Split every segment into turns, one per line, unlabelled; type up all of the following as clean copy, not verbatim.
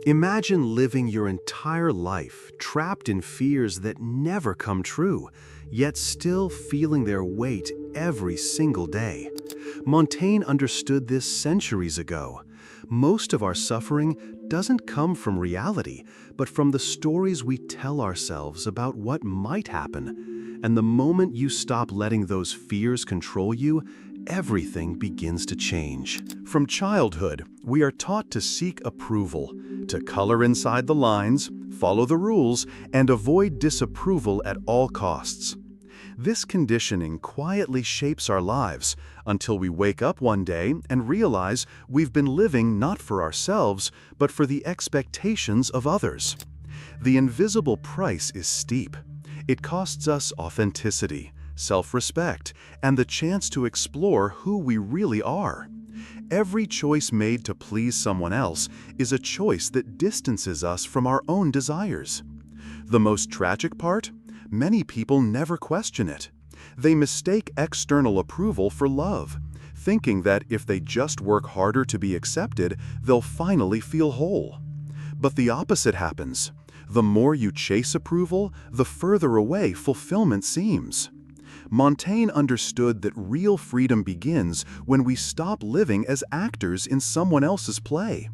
Imagine living your entire life trapped in fears that never come true, yet still feeling their weight every single day. Montaigne understood this centuries ago. Most of our suffering doesn't come from reality, but from the stories we tell ourselves about what might happen. And the moment you stop letting those fears control you, everything begins to change. From childhood, we are taught to seek approval, to color inside the lines, follow the rules, and avoid disapproval at all costs. This conditioning quietly shapes our lives until we wake up one day and realize we've been living not for ourselves, but for the expectations of others. The invisible price is steep. It costs us authenticity, self-respect, and the chance to explore who we really are. Every choice made to please someone else is a choice that distances us from our own desires. The most tragic part? Many people never question it. They mistake external approval for love, thinking that if they just work harder to be accepted, they'll finally feel whole. But the opposite happens. The more you chase approval, the further away fulfillment seems. Montaigne understood that real freedom begins when we stop living as actors in someone else's play.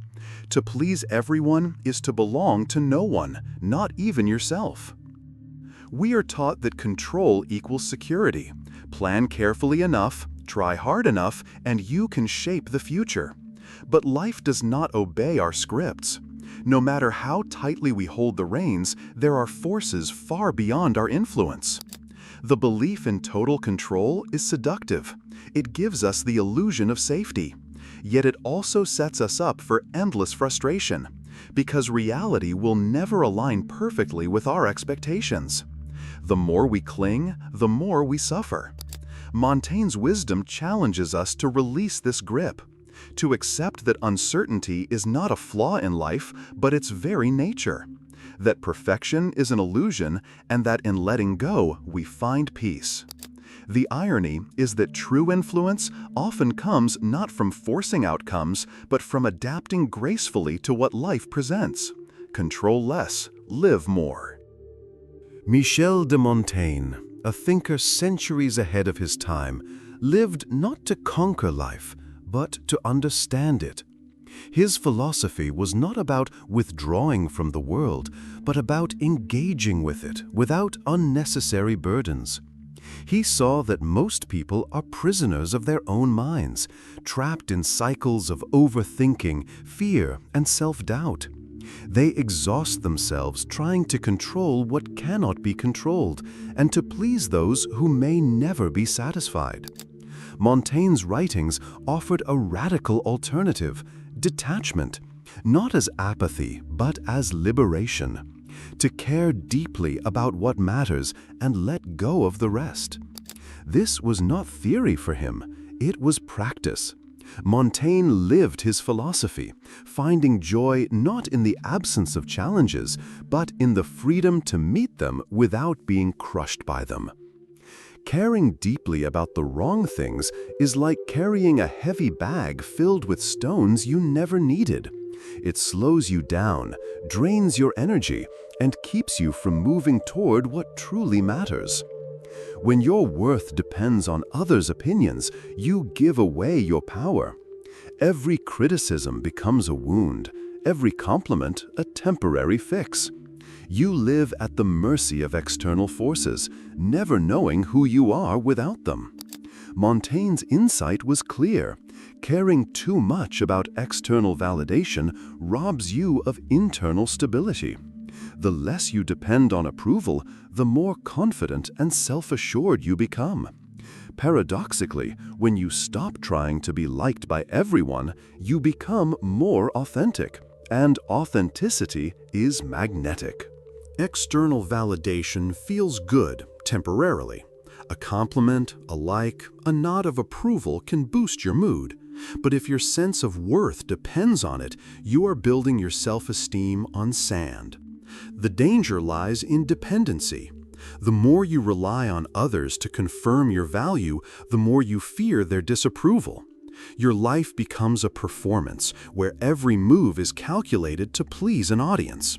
To please everyone is to belong to no one, not even yourself. We are taught that control equals security. Plan carefully enough, try hard enough, and you can shape the future. But life does not obey our scripts. No matter how tightly we hold the reins, there are forces far beyond our influence. The belief in total control is seductive. It gives us the illusion of safety. Yet it also sets us up for endless frustration, because reality will never align perfectly with our expectations. The more we cling, the more we suffer. Montaigne's wisdom challenges us to release this grip, to accept that uncertainty is not a flaw in life, but its very nature, that perfection is an illusion, and that in letting go, we find peace. The irony is that true influence often comes not from forcing outcomes, but from adapting gracefully to what life presents. Control less, live more. Michel de Montaigne, a thinker centuries ahead of his time, lived not to conquer life, but to understand it. His philosophy was not about withdrawing from the world, but about engaging with it without unnecessary burdens. He saw that most people are prisoners of their own minds, trapped in cycles of overthinking, fear, and self-doubt. They exhaust themselves trying to control what cannot be controlled and to please those who may never be satisfied. Montaigne's writings offered a radical alternative: detachment, not as apathy, but as liberation, to care deeply about what matters and let go of the rest. This was not theory for him, it was practice. Montaigne lived his philosophy, finding joy not in the absence of challenges, but in the freedom to meet them without being crushed by them. Caring deeply about the wrong things is like carrying a heavy bag filled with stones you never needed. It slows you down, drains your energy, and keeps you from moving toward what truly matters. When your worth depends on others' opinions, you give away your power. Every criticism becomes a wound, every compliment a temporary fix. You live at the mercy of external forces, never knowing who you are without them. Montaigne's insight was clear. Caring too much about external validation robs you of internal stability. The less you depend on approval, the more confident and self-assured you become. Paradoxically, when you stop trying to be liked by everyone, you become more authentic, and authenticity is magnetic. External validation feels good temporarily. A compliment, a like, a nod of approval can boost your mood. But if your sense of worth depends on it, you are building your self-esteem on sand. The danger lies in dependency. The more you rely on others to confirm your value, the more you fear their disapproval. Your life becomes a performance where every move is calculated to please an audience.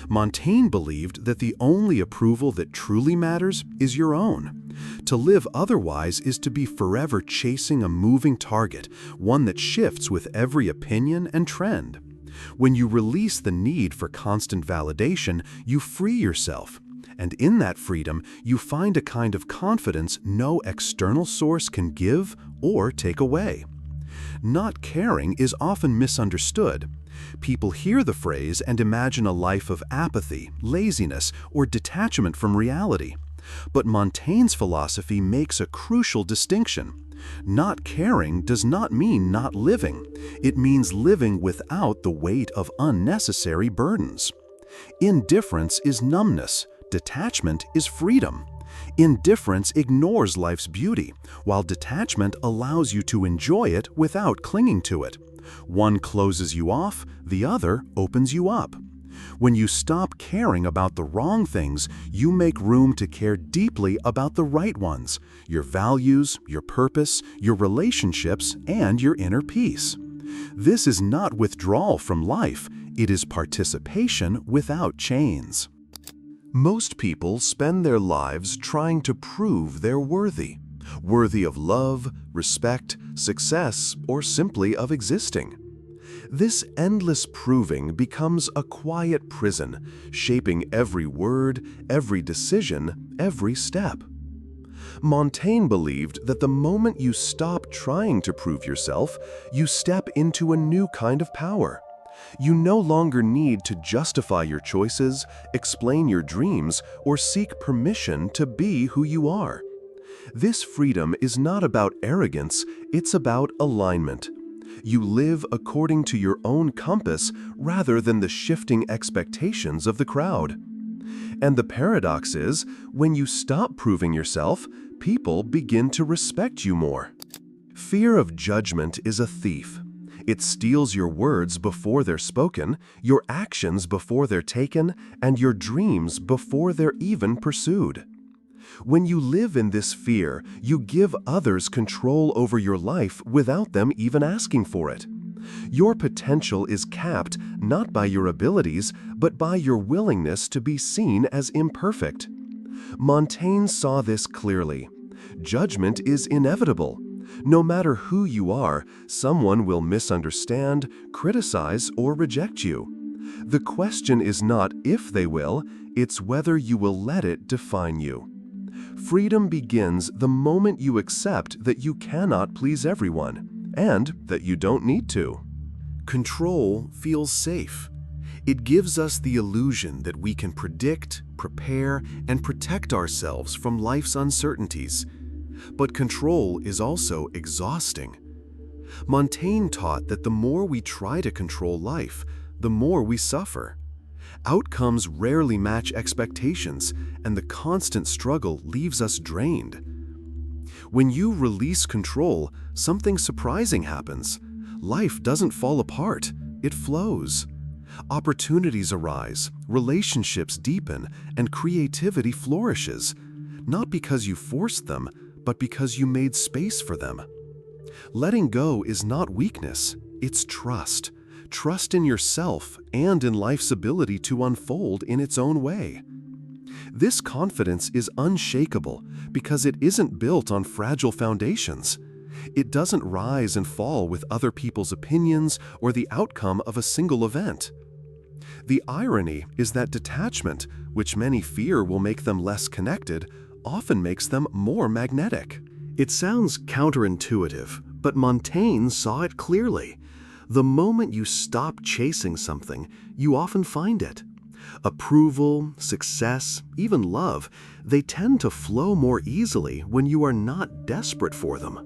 Montaigne believed that the only approval that truly matters is your own. To live otherwise is to be forever chasing a moving target, one that shifts with every opinion and trend. When you release the need for constant validation, you free yourself. And in that freedom, you find a kind of confidence no external source can give or take away. Not caring is often misunderstood. People hear the phrase and imagine a life of apathy, laziness, or detachment from reality. But Montaigne's philosophy makes a crucial distinction. Not caring does not mean not living. It means living without the weight of unnecessary burdens. Indifference is numbness. Detachment is freedom. Indifference ignores life's beauty, while detachment allows you to enjoy it without clinging to it. One closes you off, the other opens you up. When you stop caring about the wrong things, you make room to care deeply about the right ones, your values, your purpose, your relationships, and your inner peace. This is not withdrawal from life, it is participation without chains. Most people spend their lives trying to prove they're worthy of love, respect, success, or simply of existing. This endless proving becomes a quiet prison, shaping every word, every decision, every step. Montaigne believed that the moment you stop trying to prove yourself, you step into a new kind of power. You no longer need to justify your choices, explain your dreams, or seek permission to be who you are. This freedom is not about arrogance, it's about alignment. You live according to your own compass rather than the shifting expectations of the crowd. And the paradox is, when you stop proving yourself, people begin to respect you more. Fear of judgment is a thief. It steals your words before they're spoken, your actions before they're taken, and your dreams before they're even pursued. When you live in this fear, you give others control over your life without them even asking for it. Your potential is capped not by your abilities, but by your willingness to be seen as imperfect. Montaigne saw this clearly. Judgment is inevitable. No matter who you are, someone will misunderstand, criticize, or reject you. The question is not if they will, it's whether you will let it define you. Freedom begins the moment you accept that you cannot please everyone, and that you don't need to. Control feels safe. It gives us the illusion that we can predict, prepare, and protect ourselves from life's uncertainties. But control is also exhausting. Montaigne taught that the more we try to control life, the more we suffer. Outcomes rarely match expectations, and the constant struggle leaves us drained. When you release control, something surprising happens. Life doesn't fall apart, it flows. Opportunities arise, relationships deepen, and creativity flourishes, not because you forced them, but because you made space for them. Letting go is not weakness, it's trust. Trust in yourself and in life's ability to unfold in its own way. This confidence is unshakable because it isn't built on fragile foundations. It doesn't rise and fall with other people's opinions or the outcome of a single event. The irony is that detachment, which many fear will make them less connected, often makes them more magnetic. It sounds counterintuitive, but Montaigne saw it clearly. The moment you stop chasing something, you often find it. Approval, success, even love, they tend to flow more easily when you are not desperate for them.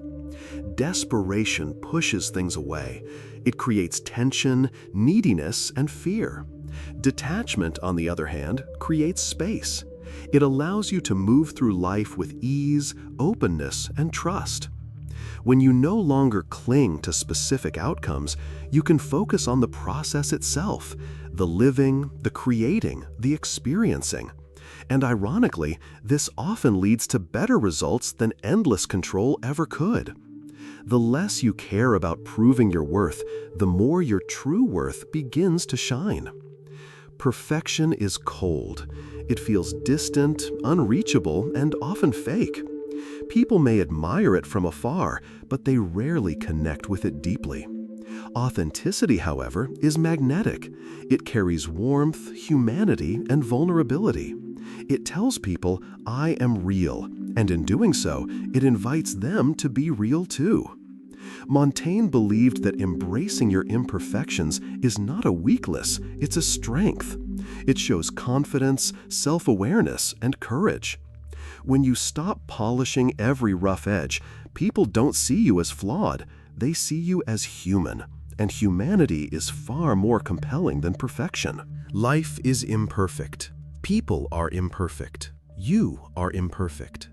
Desperation pushes things away. It creates tension, neediness, and fear. Detachment, on the other hand, creates space. It allows you to move through life with ease, openness, and trust. When you no longer cling to specific outcomes, you can focus on the process itself, the living, the creating, the experiencing. And ironically, this often leads to better results than endless control ever could. The less you care about proving your worth, the more your true worth begins to shine. Perfection is cold. It feels distant, unreachable, and often fake. People may admire it from afar, but they rarely connect with it deeply. Authenticity, however, is magnetic. It carries warmth, humanity, and vulnerability. It tells people, "I am real," and in doing so, it invites them to be real too. Montaigne believed that embracing your imperfections is not a weakness, it's a strength. It shows confidence, self-awareness, and courage. When you stop polishing every rough edge, people don't see you as flawed, they see you as human. And humanity is far more compelling than perfection. Life is imperfect. People are imperfect. You are imperfect.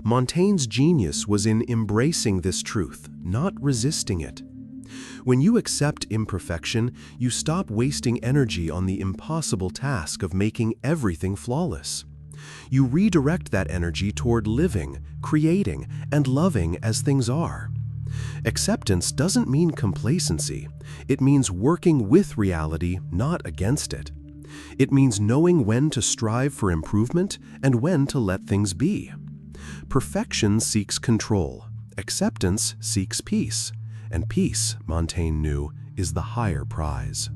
Montaigne's genius was in embracing this truth, not resisting it. When you accept imperfection, you stop wasting energy on the impossible task of making everything flawless. You redirect that energy toward living, creating, and loving as things are. Acceptance doesn't mean complacency. It means working with reality, not against it. It means knowing when to strive for improvement and when to let things be. Perfection seeks control. Acceptance seeks peace. And peace, Montaigne knew, is the higher prize.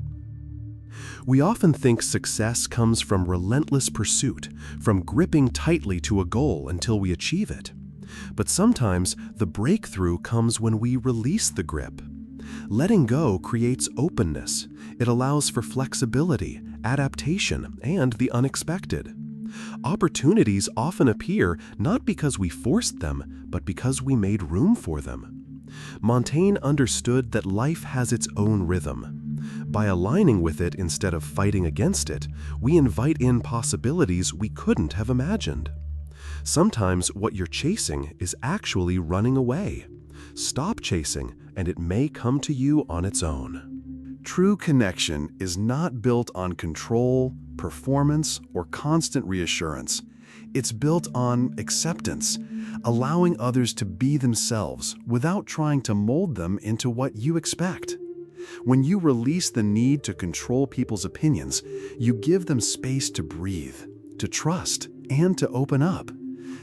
We often think success comes from relentless pursuit, from gripping tightly to a goal until we achieve it. But sometimes the breakthrough comes when we release the grip. Letting go creates openness. It allows for flexibility, adaptation, and the unexpected. Opportunities often appear not because we forced them, but because we made room for them. Montaigne understood that life has its own rhythm. By aligning with it instead of fighting against it, we invite in possibilities we couldn't have imagined. Sometimes what you're chasing is actually running away. Stop chasing, and it may come to you on its own. True connection is not built on control, performance, or constant reassurance. It's built on acceptance, allowing others to be themselves without trying to mold them into what you expect. When you release the need to control people's opinions, you give them space to breathe, to trust, and to open up.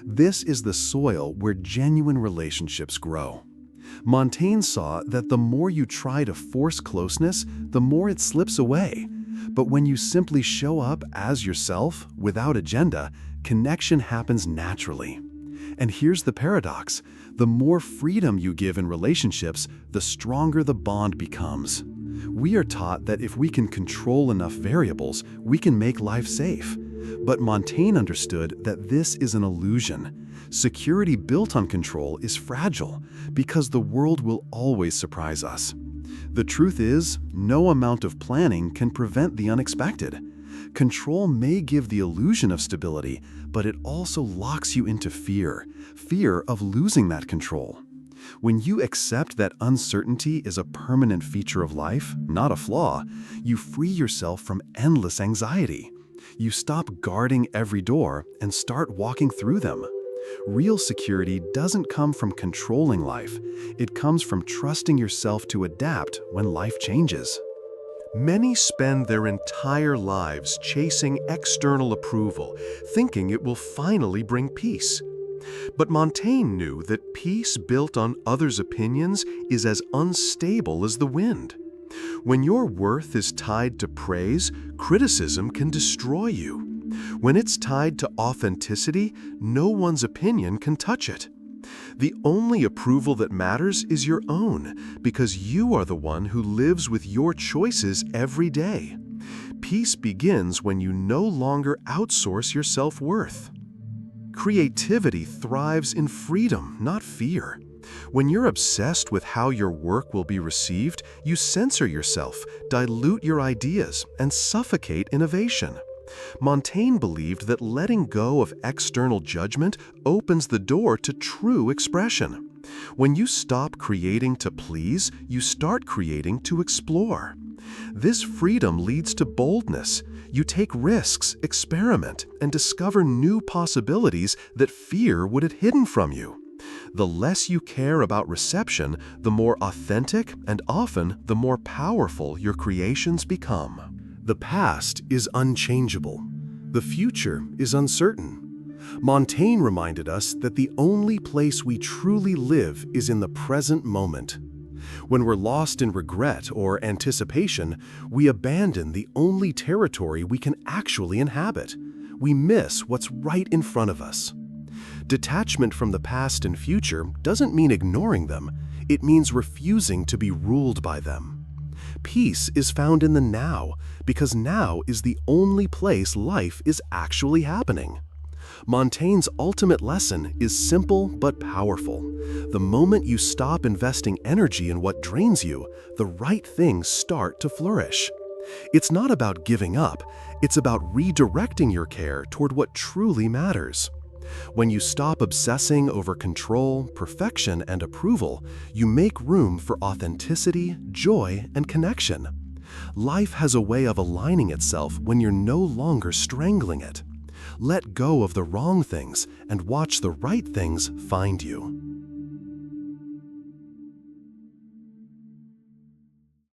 This is the soil where genuine relationships grow. Montaigne saw that the more you try to force closeness, the more it slips away. But when you simply show up as yourself, without agenda, connection happens naturally. And here's the paradox. The more freedom you give in relationships, the stronger the bond becomes. We are taught that if we can control enough variables, we can make life safe. But Montaigne understood that this is an illusion. Security built on control is fragile because the world will always surprise us. The truth is, no amount of planning can prevent the unexpected. Control may give the illusion of stability, but it also locks you into fear of losing that control. When you accept that uncertainty is a permanent feature of life, not a flaw, you free yourself from endless anxiety. You stop guarding every door and start walking through them. Real security doesn't come from controlling life. It comes from trusting yourself to adapt when life changes. Many spend their entire lives chasing external approval, thinking it will finally bring peace. But Montaigne knew that peace built on others' opinions is as unstable as the wind. When your worth is tied to praise, criticism can destroy you. When it's tied to authenticity, no one's opinion can touch it. The only approval that matters is your own, because you are the one who lives with your choices every day. Peace begins when you no longer outsource your self-worth. Creativity thrives in freedom, not fear. When you're obsessed with how your work will be received, you censor yourself, dilute your ideas, and suffocate innovation. Montaigne believed that letting go of external judgment opens the door to true expression. When you stop creating to please, you start creating to explore. This freedom leads to boldness. You take risks, experiment, and discover new possibilities that fear would have hidden from you. The less you care about reception, the more authentic and often the more powerful your creations become. The past is unchangeable. The future is uncertain. Montaigne reminded us that the only place we truly live is in the present moment. When we're lost in regret or anticipation, we abandon the only territory we can actually inhabit. We miss what's right in front of us. Detachment from the past and future doesn't mean ignoring them. It means refusing to be ruled by them. Peace is found in the now, because now is the only place life is actually happening. Montaigne's ultimate lesson is simple but powerful. The moment you stop investing energy in what drains you, the right things start to flourish. It's not about giving up, it's about redirecting your care toward what truly matters. When you stop obsessing over control, perfection, and approval, you make room for authenticity, joy, and connection. Life has a way of aligning itself when you're no longer strangling it. Let go of the wrong things and watch the right things find you.